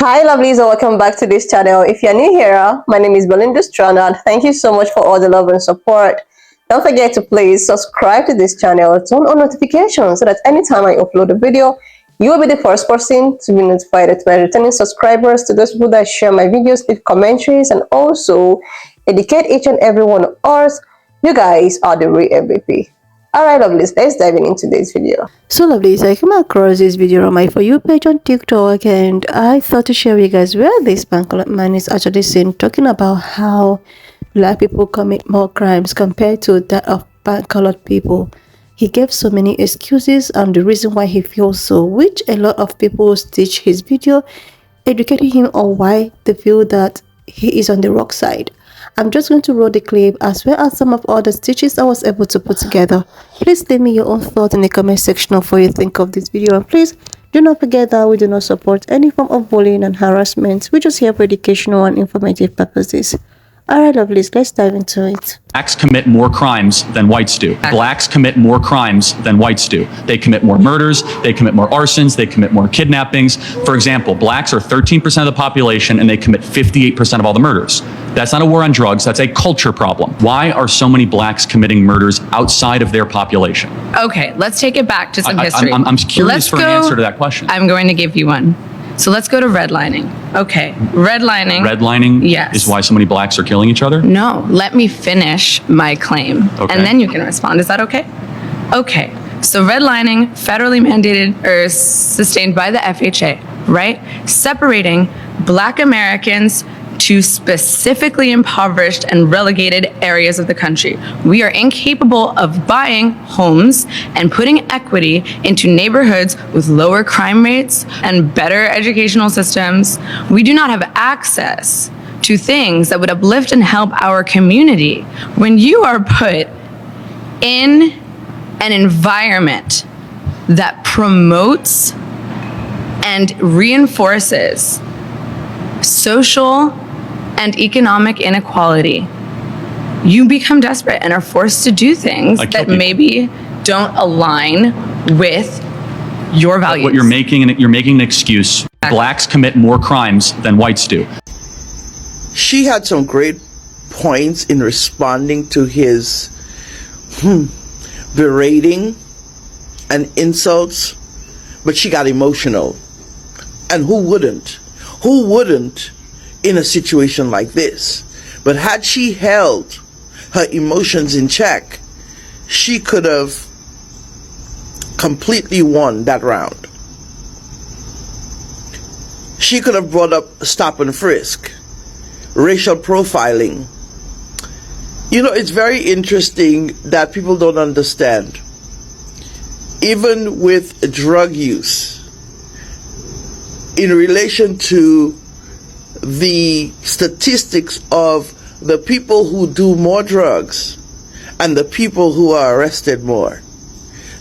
Hi lovelies, and welcome back to this channel. If you're new here, my name is Belinda Strana. Thank you so much for all the love and support. Don't forget to please subscribe to this channel, turn on notifications so that anytime I upload a video, you will be the first person to be notified. To my returning subscribers, to those people that share my videos, leave commentaries, and also educate each and every one of us, you guys are the real MVP. Alright lovelies, let's dive into today's video. So lovelies, I came across this video on my For You page on TikTok, and I thought to share with you guys where this bank man is actually seen talking about how black people commit more crimes compared to that of colored people. He gave so many excuses and the reason why he feels so, which a lot of people stitch his video, educating him on why they feel that he is on the wrong side. I'm just going to roll the clip as well as some of all the stitches I was able to put together. Please leave me your own thoughts in the comment section of what you think of this video, and please do not forget that we do not support any form of bullying and harassment. We just here for educational and informative purposes. Alright lovelies, let's dive into it. Blacks commit more crimes than whites do. Blacks commit more crimes than whites do. They commit more murders, they commit more arsons, they commit more kidnappings. For example, blacks are 13% of the population and they commit 58% of all the murders. That's not a war on drugs, that's a culture problem. Why are so many blacks committing murders outside of their population? Okay, let's take it back to some history. I'm curious for an answer to that question. I'm going to give you one. So let's go to redlining. Okay, redlining. Redlining Yes. is why so many blacks are killing each other? No, let me finish my claim. Okay. And then you can respond. Is that okay? Okay, so redlining, federally mandated or sustained by the FHA, right? Separating Black Americans to specifically impoverished and relegated areas of the country. We are incapable of buying homes and putting equity into neighborhoods with lower crime rates and better educational systems. We do not have access to things that would uplift and help our community. When you are put in an environment that promotes and reinforces social and economic inequality, you become desperate and are forced to do things that maybe don't align with your values. What you're making an excuse. Blacks commit more crimes than whites do. She had some great points in responding to his berating and insults, but she got emotional. And who wouldn't? Who wouldn't in a situation like this? But had she held her emotions in check, she could have completely won that round. She could have brought up stop and frisk, racial profiling. You know, it's very interesting that people don't understand. Even with drug use, in relation to the statistics of the people who do more drugs and the people who are arrested more,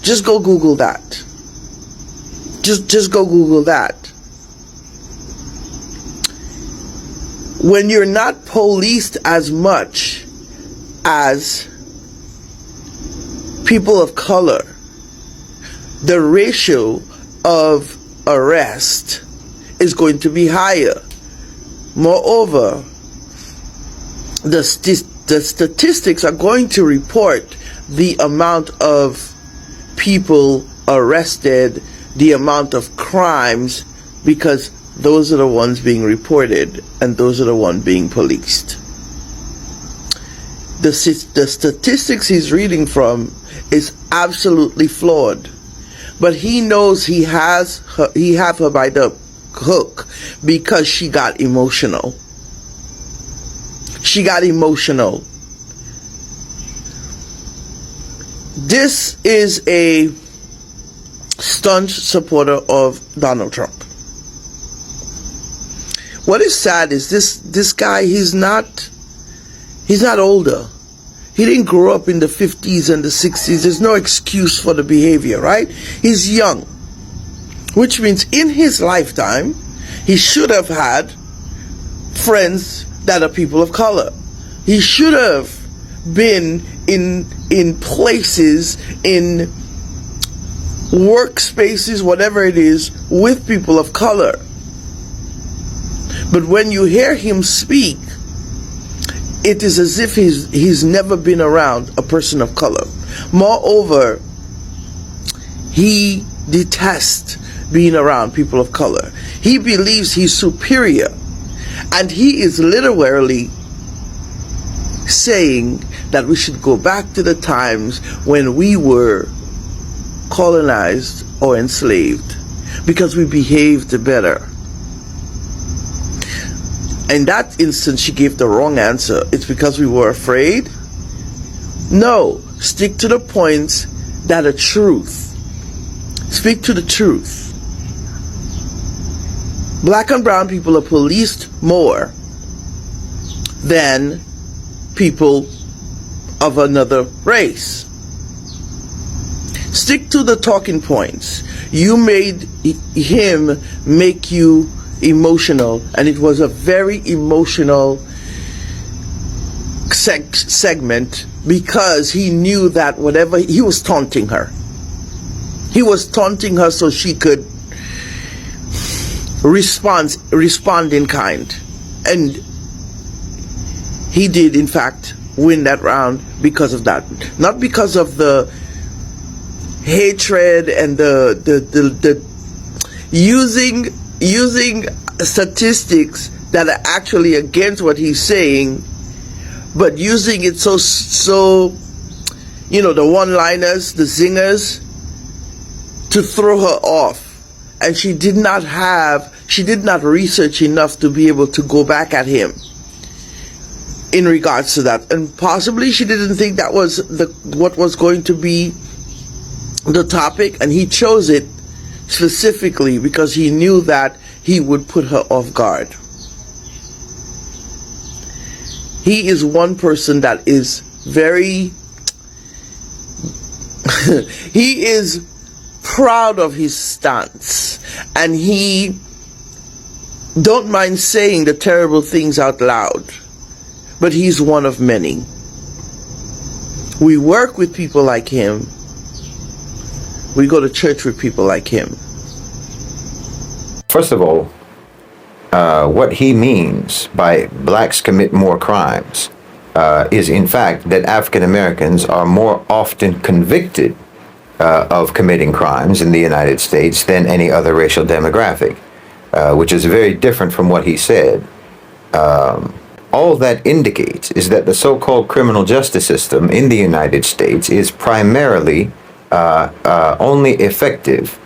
just go Google that. Just go Google that. When you're not policed as much as people of color, the ratio of arrest is going to be higher. Moreover, the statistics are going to report the amount of people arrested, the amount of crimes, because those are the ones being reported and those are the ones being policed. The statistics he's reading from is absolutely flawed, but he knows he have her by the hook because she got emotional. She got emotional. This is a staunch supporter of Donald Trump. What is sad is this guy, he's not older. He didn't grow up in the 50s and the 60s. There's no excuse for the behavior, right? He's young, which means in his lifetime, he should have had friends that are people of color. He should have been in places, in workspaces, whatever it is, with people of color. But when you hear him speak, it is as if he's never been around a person of color. Moreover, he detests being around people of color. He believes he's superior, and he is literally saying that we should go back to the times when we were colonized or enslaved because we behaved better. In that instance, she gave the wrong answer. It's because we were afraid? No. Stick to the points that are truth. Speak to the truth. Black and brown people are policed more than people of another race. Stick to the talking points. You made him make you emotional, and it was a very emotional segment because he knew that whatever he was taunting her. He was taunting her so she could respond in kind. And he did in fact win that round because of that. Not because of the hatred and the using statistics that are actually against what he's saying, but using it so the one-liners, the zingers, to throw her off. And she did not research enough to be able to go back at him in regards to that. And possibly she didn't think that was what was going to be the topic, and he chose it specifically because he knew that he would put her off guard. He is one person that is very he is proud of his stance, and he don't mind saying the terrible things out loud, but he's one of many. We work with people like him. We go to church with people like him. First of all, what he means by blacks commit more crimes is in fact that African Americans are more often convicted of committing crimes in the United States than any other racial demographic, which is very different from what he said. All that indicates is that the so-called criminal justice system in the United States is primarily only effective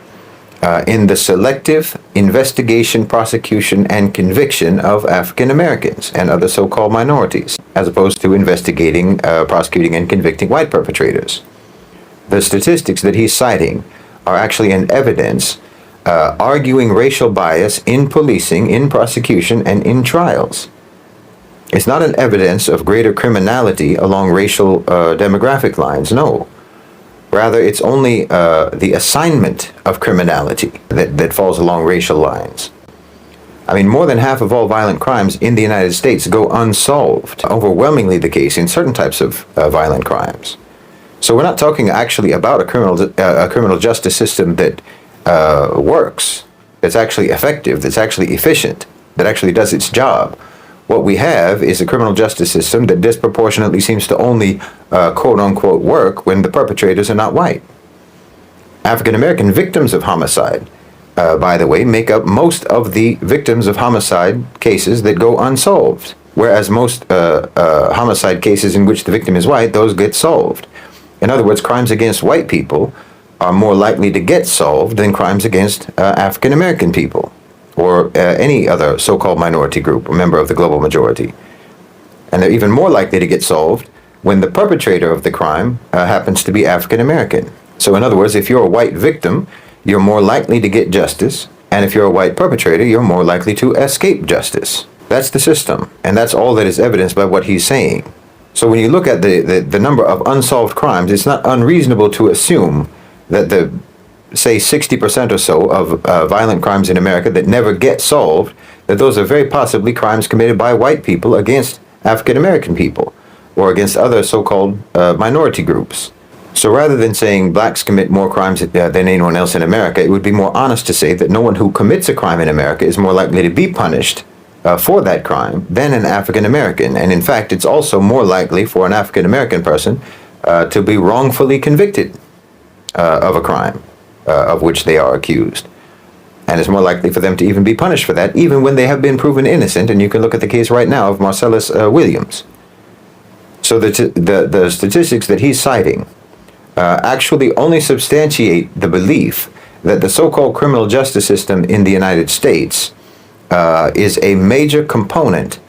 in the selective investigation, prosecution, and conviction of African Americans and other so-called minorities, as opposed to investigating, prosecuting, and convicting white perpetrators. The statistics that he's citing are actually an evidence arguing racial bias in policing, in prosecution, and in trials. It's not an evidence of greater criminality along racial demographic lines, no. Rather, it's only the assignment of criminality that falls along racial lines. I mean, more than half of all violent crimes in the United States go unsolved, overwhelmingly the case in certain types of violent crimes. So we're not talking actually about a criminal justice system that works, that's actually effective, that's actually efficient, that actually does its job. What we have is a criminal justice system that disproportionately seems to only quote-unquote work when the perpetrators are not white. African American victims of homicide, by the way, make up most of the victims of homicide cases that go unsolved, whereas most homicide cases in which the victim is white, those get solved. In other words, crimes against white people are more likely to get solved than crimes against African American people, or any other so-called minority group, a member of the global majority. And they're even more likely to get solved when the perpetrator of the crime happens to be African American. So in other words, if you're a white victim, you're more likely to get justice, and if you're a white perpetrator, you're more likely to escape justice. That's the system, and that's all that is evidenced by what he's saying. So when you look at the number of unsolved crimes, it's not unreasonable to assume that the say 60% or so of violent crimes in America that never get solved, that those are very possibly crimes committed by white people against African American people or against other so-called minority groups. So rather than saying blacks commit more crimes than anyone else in America, it would be more honest to say that no one who commits a crime in America is more likely to be punished for that crime than an African American. And in fact, it's also more likely for an African American person to be wrongfully convicted of a crime of which they are accused. And it's more likely for them to even be punished for that, even when they have been proven innocent. And you can look at the case right now of Marcellus Williams. So the statistics that he's citing actually only substantiate the belief that the so-called criminal justice system in the United States is a major component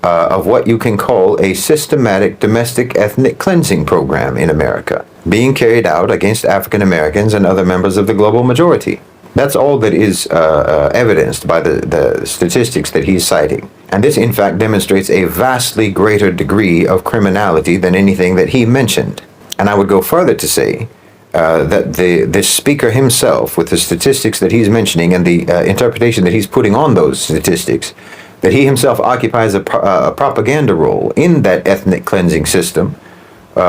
of what you can call a systematic domestic ethnic cleansing program in America, being carried out against African Americans and other members of the global majority. That's all that is evidenced by the statistics that he's citing. And this, in fact, demonstrates a vastly greater degree of criminality than anything that he mentioned. And I would go further to say that the speaker himself, with the statistics that he's mentioning and the interpretation that he's putting on those statistics, that he himself occupies a propaganda role in that ethnic cleansing system,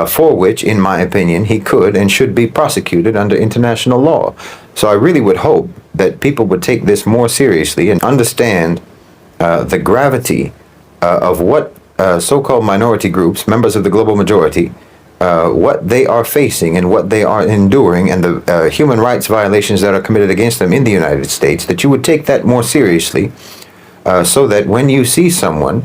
for which, in my opinion, he could and should be prosecuted under international law. So I really would hope that people would take this more seriously and understand the gravity of what so-called minority groups, members of the global majority, what they are facing and what they are enduring, and the human rights violations that are committed against them in the United States, that you would take that more seriously, so that when you see someone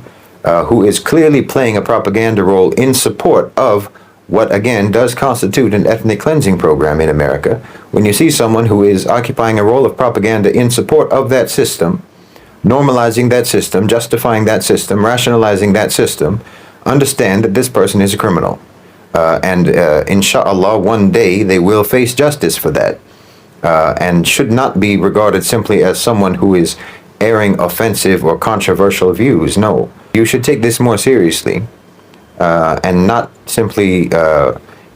who is clearly playing a propaganda role in support of what, again, does constitute an ethnic cleansing program in America, when you see someone who is occupying a role of propaganda in support of that system, normalizing that system, justifying that system, rationalizing that system, understand that this person is a criminal. And inshallah, one day they will face justice for that, and should not be regarded simply as someone who is airing offensive or controversial views. No, you should take this more seriously, and not simply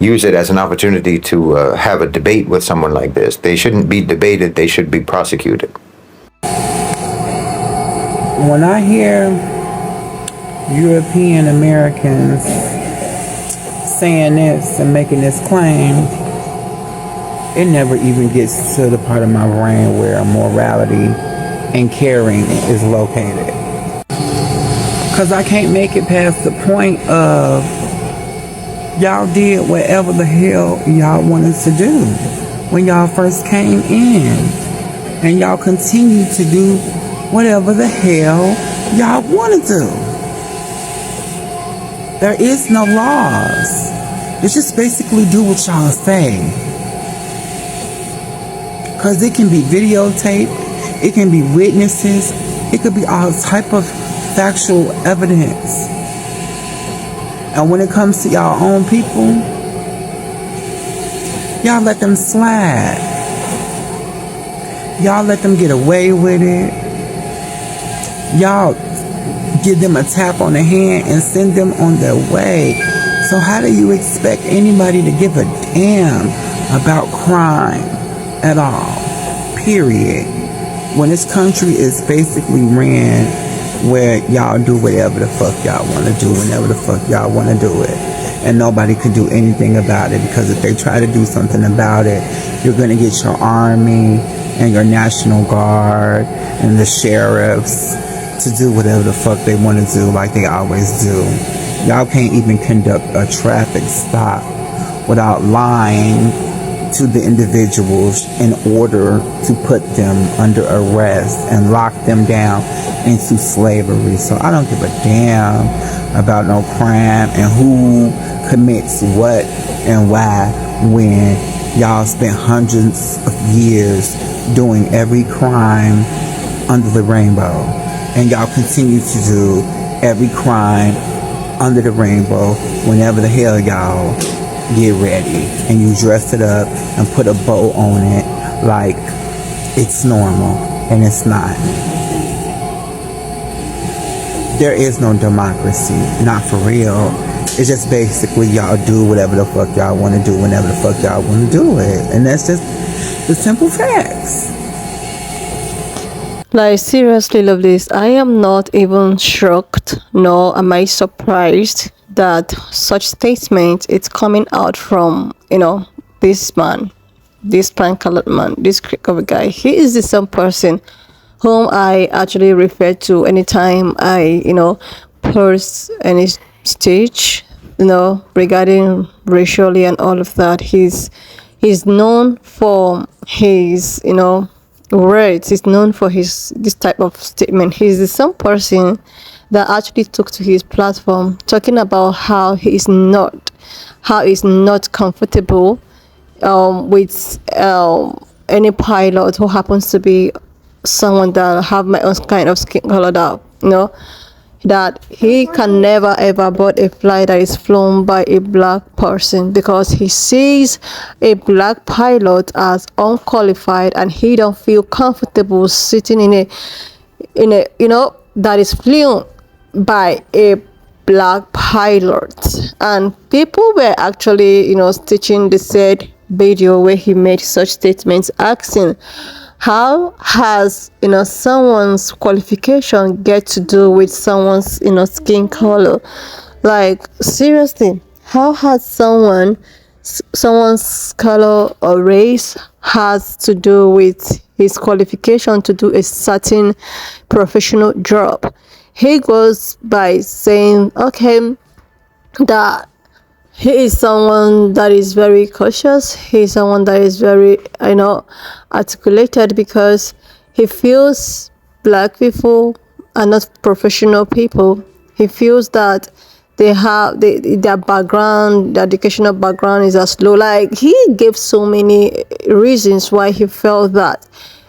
use it as an opportunity to have a debate with someone like this. They shouldn't be debated, they should be prosecuted. When I hear European Americans saying this and making this claim, it never even gets to the part of my brain where morality and caring is located. Because I can't make it past the point of y'all did whatever the hell y'all wanted to do when y'all first came in. And y'all continue to do whatever the hell y'all want to do. There is no laws. It's just basically do what y'all say. Because it can be videotaped, it can be witnesses, it could be all type of factual evidence. And when it comes to y'all own people, y'all let them slide. Y'all let them get away with it. Y'all give them a tap on the hand and send them on their way. So how do you expect anybody to give a damn about crime at all? Period. When this country is basically ran where y'all do whatever the fuck y'all want to do whenever the fuck y'all want to do it. And nobody can do anything about it, because if they try to do something about it, you're going to get your army and your National Guard and the sheriffs to do whatever the fuck they want to do, like they always do. Y'all can't even conduct a traffic stop without lying to the individuals in order to put them under arrest and lock them down into slavery. So I don't give a damn about no crime and who commits what and why, when y'all spent hundreds of years doing every crime under the rainbow, and y'all continue to do every crime under the rainbow whenever the hell y'all get ready, and you dress it up and put a bow on it like it's normal, and it's not. There is no democracy, not for real. It's just basically y'all do whatever the fuck y'all want to do whenever the fuck y'all want to do it, and that's just the simple facts. Like, seriously, love this. I am not even shocked, nor am I surprised that such statement is coming out from, this man, this pan-colored man, this Creek of a guy. He is the same person whom I actually refer to anytime I, post any stage, regarding racially and all of that. He's known for his, words. He's known for his this type of statement. He's the same person that actually took to his platform talking about how he's not comfortable with any pilot who happens to be someone that have my own kind of skin color, that that he can never ever board a flight that is flown by a black person, because he sees a black pilot as unqualified and he don't feel comfortable sitting in a that is flown by a black pilot. And people were actually stitching the said video where he made such statements, asking, how has someone's qualification get to do with someone's skin color? Like, seriously, how has someone's color or race has to do with his qualification to do a certain professional job? He goes by saying, okay, that he is someone that is very cautious. He's someone that is very, articulated, because he feels black people are not professional people. He feels that their background, their educational background is as low. Like, he gave so many reasons why he felt that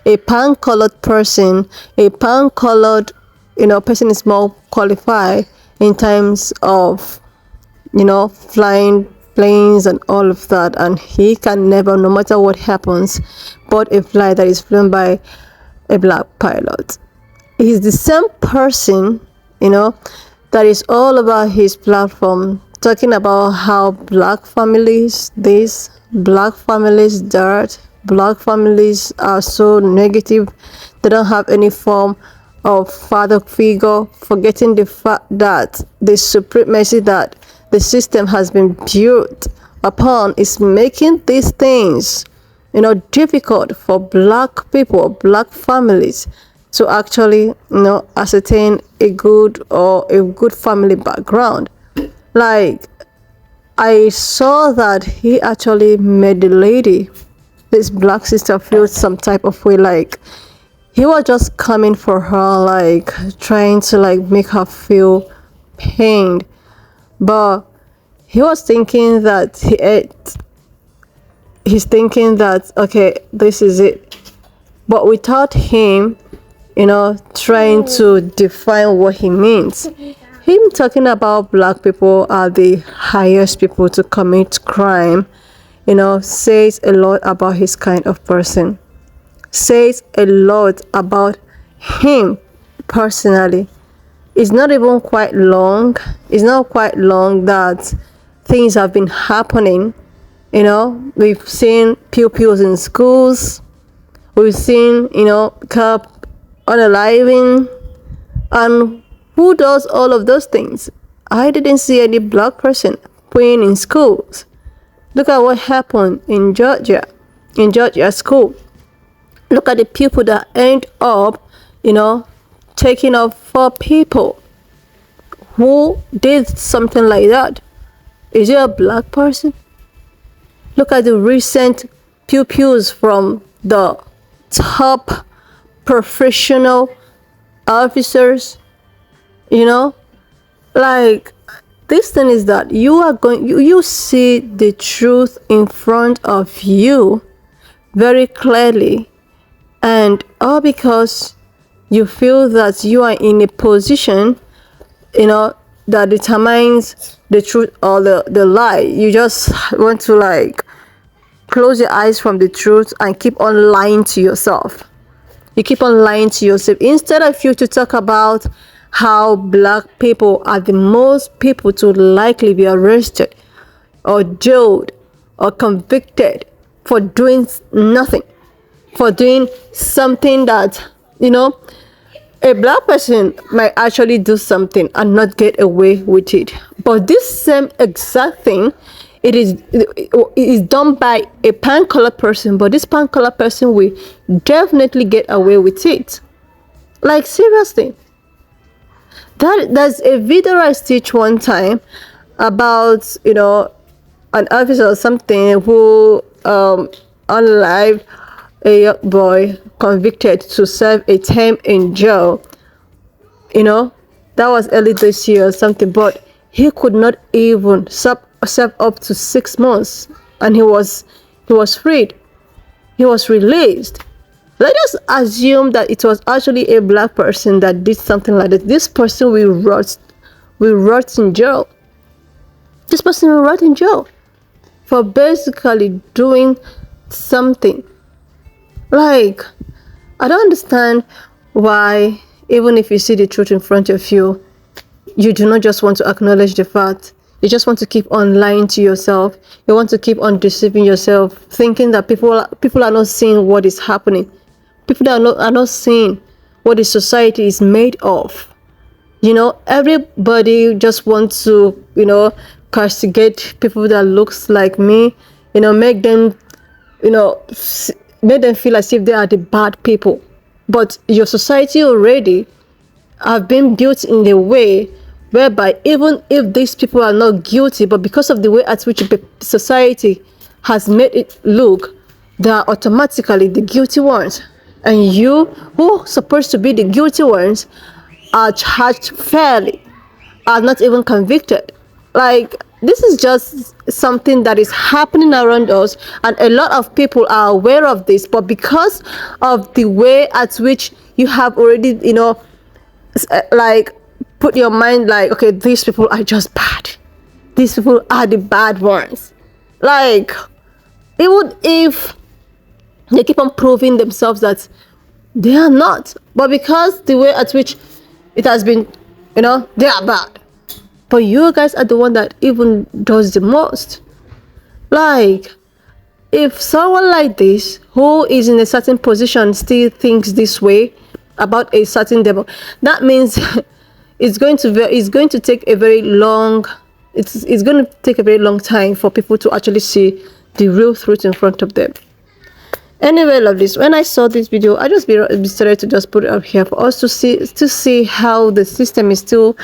a pan-colored person, person is more qualified in terms of flying planes and all of that, and he can never, no matter what happens, board a flight that is flown by a black pilot. He's the same person, that is all about his platform, talking about how black families this, black families that, black families are so negative, they don't have any form of father figure, forgetting the fact that the supremacy that the system has been built upon is making these things difficult for black people, black families, to actually ascertain a good family background. Like, I saw that he actually made the lady, this black sister, feel some type of way, like he was just coming for her, like trying to like make her feel pained. But he was thinking that he's thinking that, okay, this is it. But without him, trying to define what he means. Him talking about black people are the highest people to commit crime, says a lot about his kind of person. Says a lot about him personally. It's not even quite long. It's not quite long that things have been happening. We've seen pupils in schools. We've seen, cop unaliving. And who does all of those things? I didn't see any black person praying in schools. Look at what happened in Georgia school. Look at the people that end up, taking up for people. Who did something like that? Is it a black person? Look at the recent pupils from the top professional officers. Like, this thing is that you see the truth in front of you very clearly, and all because you feel that you are in a position that determines the truth or the lie. You just want to like close your eyes from the truth and keep on lying to yourself. You keep on lying to yourself instead of you to talk about how black people are the most people to likely be arrested or jailed or convicted for doing nothing, for doing something that a black person might actually do something and not get away with it. But this same exact thing, it is done by a pan-colored person, but this pan-colored person will definitely get away with it. Like, seriously. There's a video I stitched one time about, an officer or something who unalived a young boy convicted to serve a term in jail. That was early this year or something, but he could not even serve up to 6 months, and he was freed. He was released. Let us assume that it was actually a black person that did something like that. This person will rot in jail. This person will rot in jail for basically doing something. Like, I don't understand why, even if you see the truth in front of you, you do not just want to acknowledge the fact. You just want to keep on lying to yourself. You want to keep on deceiving yourself, thinking that people are not seeing what is happening. People are not seeing what the society is made of. Everybody just wants to, castigate people that looks like me, make them, make them feel as if they are the bad people. But your society already have been built in a way whereby even if these people are not guilty, but because of the way at which the society has made it look, they are automatically the guilty ones. And you, who are supposed to be the guilty ones, are charged fairly, are not even convicted. Like, this is just something that is happening around us, and a lot of people are aware of this, but because of the way at which you have already, like, put your mind like, okay, these people are just bad. These people are the bad ones. Like, even if they keep on proving themselves that they are not, but because the way at which it has been, they are bad. But you guys are the one that even does the most. Like, if someone like this, who is in a certain position, still thinks this way about a certain devil, that means it's going to take a very long time for people to actually see the real truth in front of them. Anyway, lovelies, when I saw this video, I just decided to just put it up here for us to see how the system is still,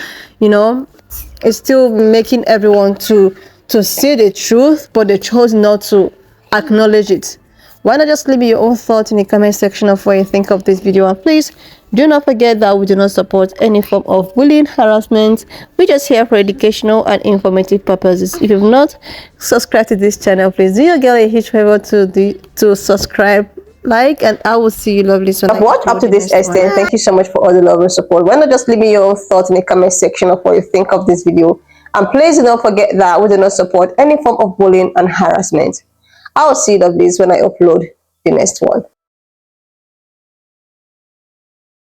is still making everyone to see the truth, but they chose not to acknowledge it. Why not just leave me your own thoughts in the comment section of what you think of this video, and please do not forget that we do not support any form of bullying, harassment. We just here for educational and informative purposes. If you've not subscribed to this channel, please do your girl a huge favor to subscribe, like, and I will see you lovely soon. I've watched up to this extent. Thank you so much for all the love and support. Why not just leave me your own thoughts in the comment section of what you think of this video, and please do not forget that we do not support any form of bullying and harassment. I will see you lovelies when I upload the next one.